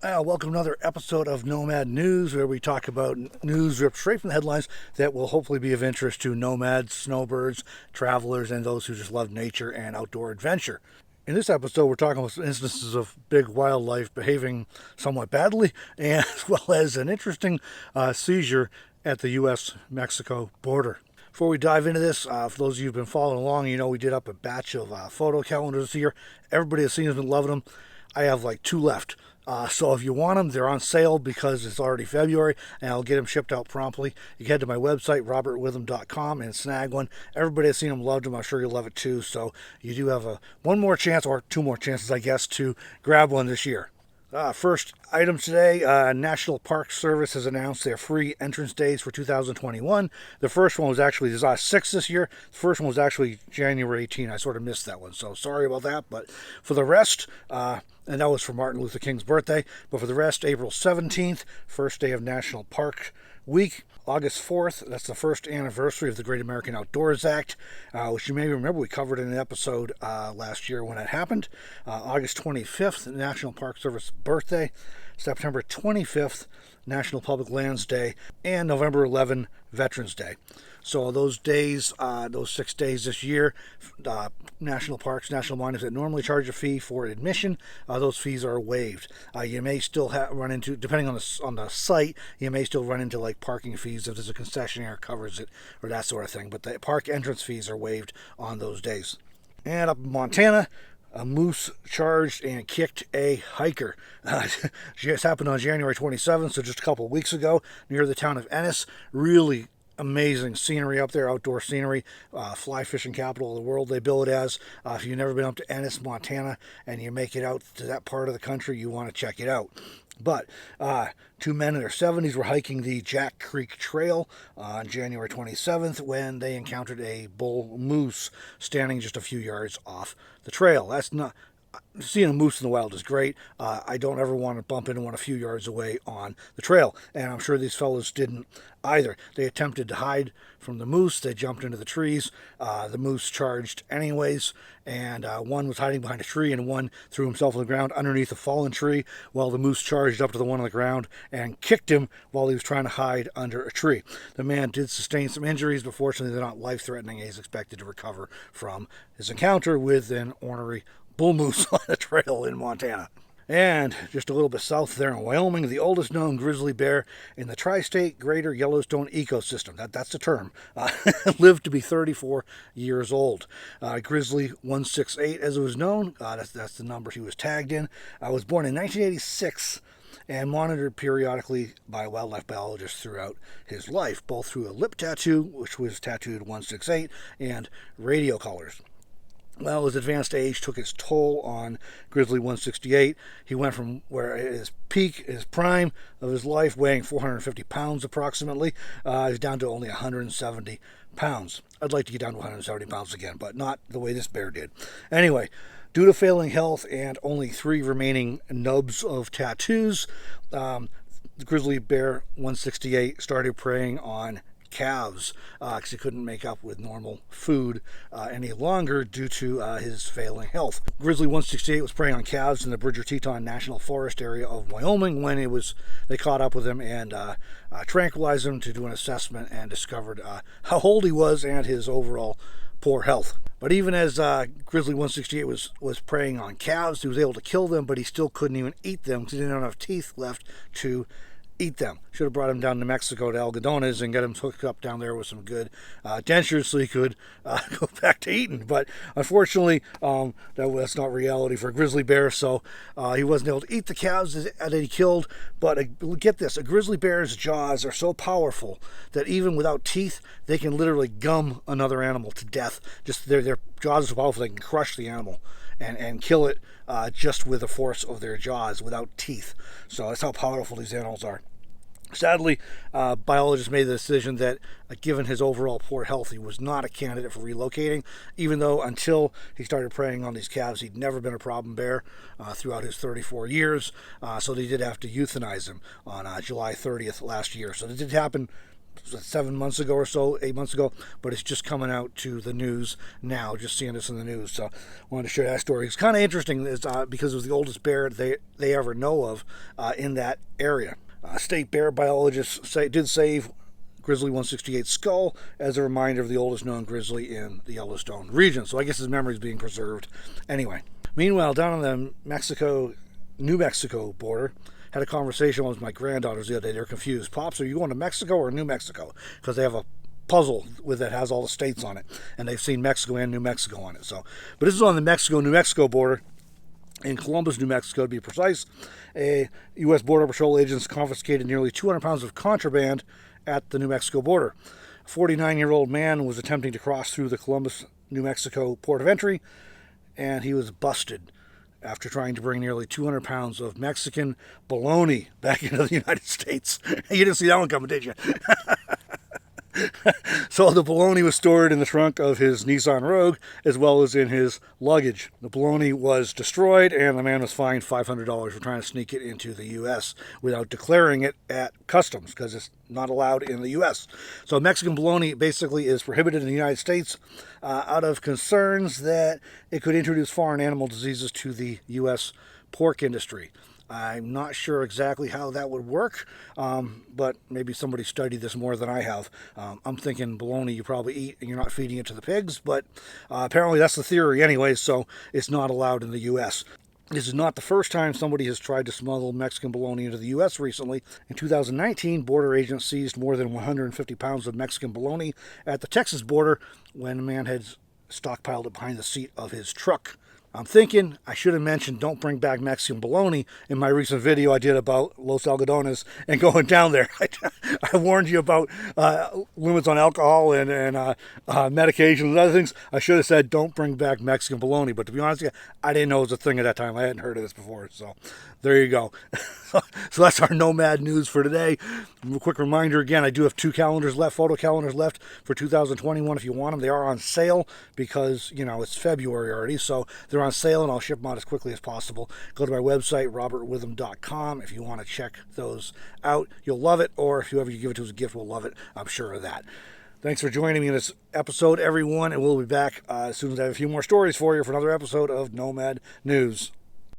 Welcome to another episode of Nomad News, where we talk about news ripped straight from the headlines that will hopefully be of interest to nomads, snowbirds, travelers, and those who just love nature and outdoor adventure. In this episode, we're talking about instances of big wildlife behaving somewhat badly, and as well as an interesting seizure at the U.S.-Mexico border. Before we dive into this, for those of you who've been following along, you know we did up a batch of photo calendars here. Everybody has seen them and loving them. I have like 2 left. So if you want them, they're on sale because it's already February, and I'll get them shipped out promptly. You can head to my website, robertwitham.com, and snag one. Everybody has seen them, loved them. I'm sure you'll love it too. So you do have one more chance, or 2 more chances, I guess, to grab one this year. First item today, National Park Service has announced their free entrance days for 2021. The first one was actually, there's 6 this year. The first one was actually January 18. I sort of missed that one, so sorry about that. But for the rest, and that was for Martin Luther King's birthday, but for the rest, April 17th, first day of National Park Week. August 4th, that's the first anniversary of the Great American Outdoors Act, which you may remember we covered in an episode last year when it happened. August 25th, National Park Service birthday. September 25th, National Public Lands Day. And November 11, Veterans Day. So those days, those 6 days this year, national parks, national monuments that normally charge a fee for admission, those fees are waived. You may still run into, depending on the site, you may still run into like parking fees if there's a concessionaire covers it or that sort of thing. But the park entrance fees are waived on those days. And up in Montana, a moose charged and kicked a hiker. This happened on January 27th, so just a couple of weeks ago, near the town of Ennis. Really amazing scenery up there, outdoor scenery, fly fishing capital of the world they bill it as. If you've never been up to Ennis, Montana, and you make it out to that part of the country, you want to check it out. But 2 men in their 70s were hiking the Jack Creek Trail on January 27th when they encountered a bull moose standing just a few yards off the trail. That's not... Seeing a moose in the wild is great. I don't ever want to bump into one a few yards away on the trail, and I'm sure these fellows didn't either. They attempted to hide from the moose. They jumped into the trees. The moose charged anyways, and one was hiding behind a tree, and one threw himself on the ground underneath a fallen tree while the moose charged up to the one on the ground and kicked him while he was trying to hide under a tree. The man did sustain some injuries, but fortunately they're not life-threatening. He's expected to recover from his encounter with an ornery bull moose on a trail in Montana. And just a little bit south there in Wyoming, the oldest known grizzly bear in the tri-state Greater Yellowstone ecosystem, that's the term, lived to be 34 years old. Grizzly 168, as it was known, that's the number he was tagged in, was born in 1986 and monitored periodically by wildlife biologists throughout his life, both through a lip tattoo, which was tattooed 168, and radio collars. Well, his advanced age took its toll on Grizzly 168. He went from where his peak, his prime of his life, weighing 450 pounds approximately, he's down to only 170 pounds. I'd like to get down to 170 pounds again, but not the way this bear did. Anyway, due to failing health and only 3 remaining nubs of tattoos, the Grizzly Bear 168 started preying on calves because he couldn't make up with normal food any longer due to his failing health. Grizzly 168 was preying on calves in the Bridger-Teton National Forest area of Wyoming when they caught up with him and tranquilized him to do an assessment and discovered how old he was and his overall poor health. But even as Grizzly 168 was preying on calves, he was able to kill them, but he still couldn't even eat them because he didn't have enough teeth left to eat them. Should have brought him down to Mexico to Algodones and get him hooked up down there with some good dentures so he could go back to eating. But unfortunately, that's not reality for a grizzly bear, so he wasn't able to eat the calves that he killed. But get this, a grizzly bear's jaws are so powerful that even without teeth, they can literally gum another animal to death. Just their jaws are so powerful they can crush the animal and kill it just with the force of their jaws without teeth. So that's how powerful these animals are. Sadly, biologists made the decision that, given his overall poor health, he was not a candidate for relocating, even though until he started preying on these calves, he'd never been a problem bear throughout his 34 years. So they did have to euthanize him on July 30th last year. So it did happen 7 months ago or so, 8 months ago, but it's just coming out to the news now, just seeing this in the news. So I wanted to share that story. It's kind of interesting because it was the oldest bear they ever know of in that area. State bear biologists did save Grizzly 168's skull as a reminder of the oldest known grizzly in the Yellowstone region. So I guess his memory is being preserved anyway. Meanwhile, down on the New Mexico border, had a conversation with my granddaughters the other day. They're confused. Pops, are you going to Mexico or New Mexico? Because they have a puzzle that has all the states on it, and they've seen Mexico and New Mexico on it. But this is on the Mexico-New Mexico border. In Columbus, New Mexico, to be precise, a U.S. Border Patrol agents confiscated nearly 200 pounds of contraband at the New Mexico border. A 49-year-old man was attempting to cross through the Columbus, New Mexico port of entry, and he was busted after trying to bring nearly 200 pounds of Mexican bologna back into the United States. You didn't see that one coming, did you? So the bologna was stored in the trunk of his Nissan Rogue as well as in his luggage. The bologna was destroyed and the man was fined $500 for trying to sneak it into the U.S. without declaring it at customs because it's not allowed in the U.S. So Mexican bologna basically is prohibited in the United States out of concerns that it could introduce foreign animal diseases to the U.S. pork industry. I'm not sure exactly how that would work, but maybe somebody studied this more than I have. I'm thinking bologna you probably eat and you're not feeding it to the pigs, but apparently that's the theory anyway, so it's not allowed in the U.S. This is not the first time somebody has tried to smuggle Mexican bologna into the U.S. recently. In 2019, border agents seized more than 150 pounds of Mexican bologna at the Texas border when a man had stockpiled it behind the seat of his truck. I'm thinking I should have mentioned don't bring back Mexican bologna in my recent video I did about Los Algodones and going down there. I warned you about limits on alcohol and medications and other things. I should have said don't bring back Mexican bologna, but to be honest with you, I didn't know it was a thing at that time. I hadn't heard of this before, so there you go. So that's our Nomad news for today. A quick reminder again, I do have 2 calendars left, photo calendars left for 2021 if you want them. They are on sale because, it's February already, so they're on sale and I'll ship them out as quickly as possible. Go to my website, robertwitham.com, if you want to check those out. You'll love it, or if whoever you give it to as a gift will love it. I'm sure of that. Thanks for joining me in this episode, everyone, and we'll be back as soon as I have a few more stories for you for another episode of Nomad News.